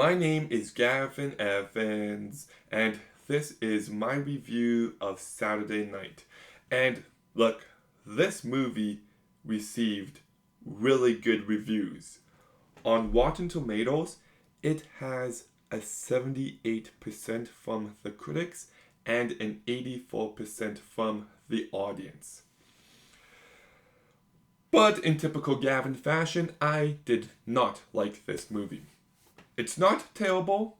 My name is Gavin Evans, and this is my review of Saturday Night. And look, this movie received really good reviews. On Rotten Tomatoes, it has a 78% from the critics and an 84% from the audience. But in typical Gavin fashion, I did not like this movie. It's not terrible,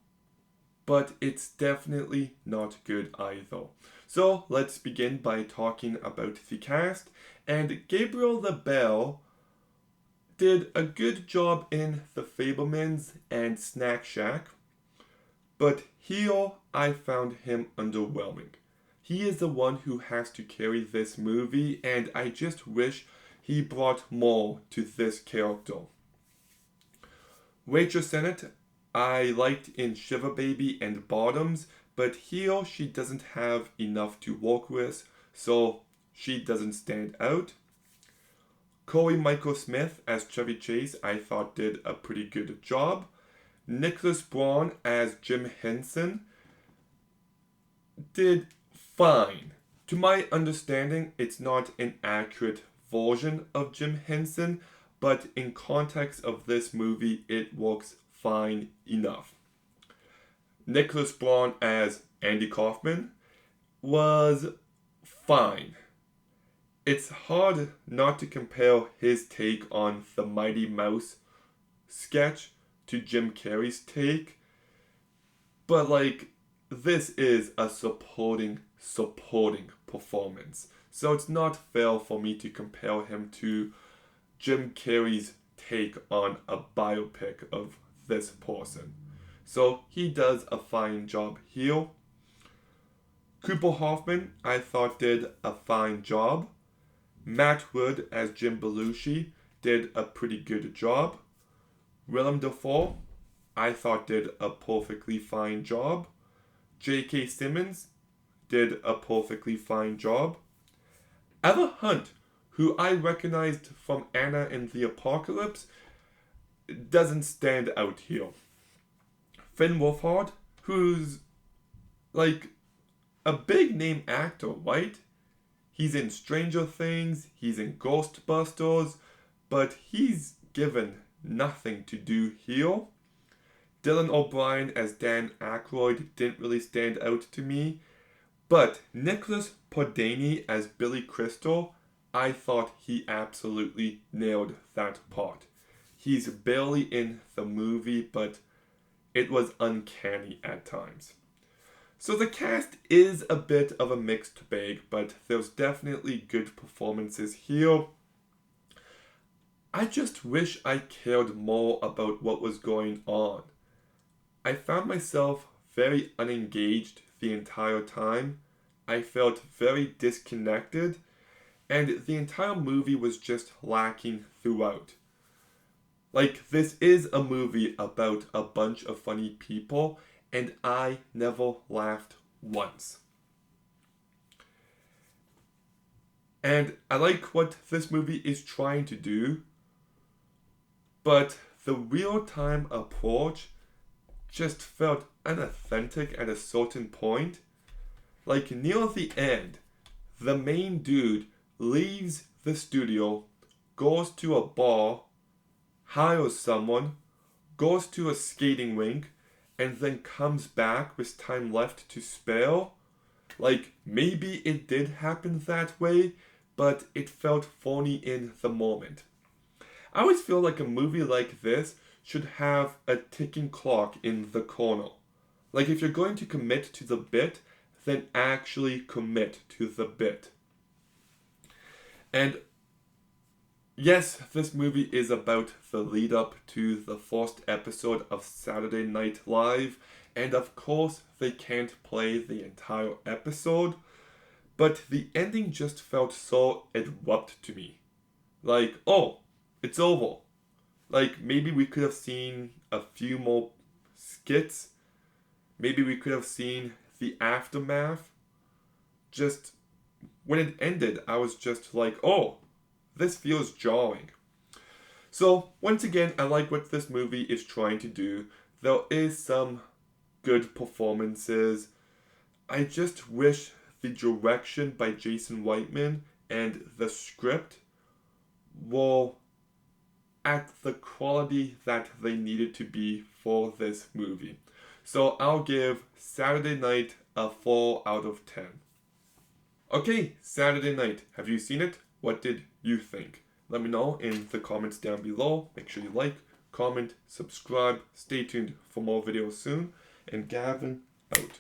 but it's definitely not good either. So let's begin by talking about the cast. And Gabriel LaBelle did a good job in The Fablemans and Snack Shack, but here I found him underwhelming. He is the one who has to carry this movie, and I just wish he brought more to this character. Rachel Sennett I liked in Shiver Baby and Bottoms, but here she doesn't have enough to work with, so she doesn't stand out. Corey Michael Smith as Chevy Chase I thought did a pretty good job. Nicholas Braun as Jim Henson did fine. To my understanding, it's not an accurate version of Jim Henson, but in context of this movie, it works fine enough. Nicholas Braun as Andy Kaufman was fine. It's hard not to compare his take on the Mighty Mouse sketch to Jim Carrey's take, but this is a supporting performance. So it's not fair for me to compare him to Jim Carrey's take on a biopic of this person. So he does a fine job here. Cooper Hoffman, I thought, did a fine job. Matt Wood as Jim Belushi did a pretty good job. Willem Dafoe, I thought, did a perfectly fine job. J.K. Simmons did a perfectly fine job. Ella Hunt, who I recognized from Anna and the Apocalypse, doesn't stand out here. Finn Wolfhard, who's a big name actor, right? He's in Stranger Things, he's in Ghostbusters, but he's given nothing to do here. Dylan O'Brien as Dan Aykroyd didn't really stand out to me, but Nicholas Pordani as Billy Crystal, I thought he absolutely nailed that part. He's barely in the movie, but it was uncanny at times. So the cast is a bit of a mixed bag, but there's definitely good performances here. I just wish I cared more about what was going on. I found myself very unengaged the entire time. I felt very disconnected, and the entire movie was just lacking throughout. This is a movie about a bunch of funny people, and I never laughed once. And I like what this movie is trying to do, but the real-time approach just felt unauthentic at a certain point. Near the end, the main dude leaves the studio, goes to a bar, hires someone, goes to a skating rink, and then comes back with time left to spare. Maybe it did happen that way, but it felt phony in the moment. I always feel like a movie like this should have a ticking clock in the corner. If you're going to commit to the bit, then actually commit to the bit. And yes, this movie is about the lead up to the first episode of Saturday Night Live, and of course they can't play the entire episode, but the ending just felt so abrupt to me. Oh, it's over. Maybe we could have seen a few more skits. Maybe we could have seen the aftermath. Just when it ended, I was just oh, this feels jarring. So, once again, I like what this movie is trying to do. There is some good performances. I just wish the direction by Jason Reitman and the script were at the quality that they needed to be for this movie. So I'll give Saturday Night a 4 out of 10. Okay, Saturday Night. Have you seen it? What did you think? Let me know in the comments down below. Make sure you like, comment, subscribe. Stay tuned for more videos soon. And Gavin, out.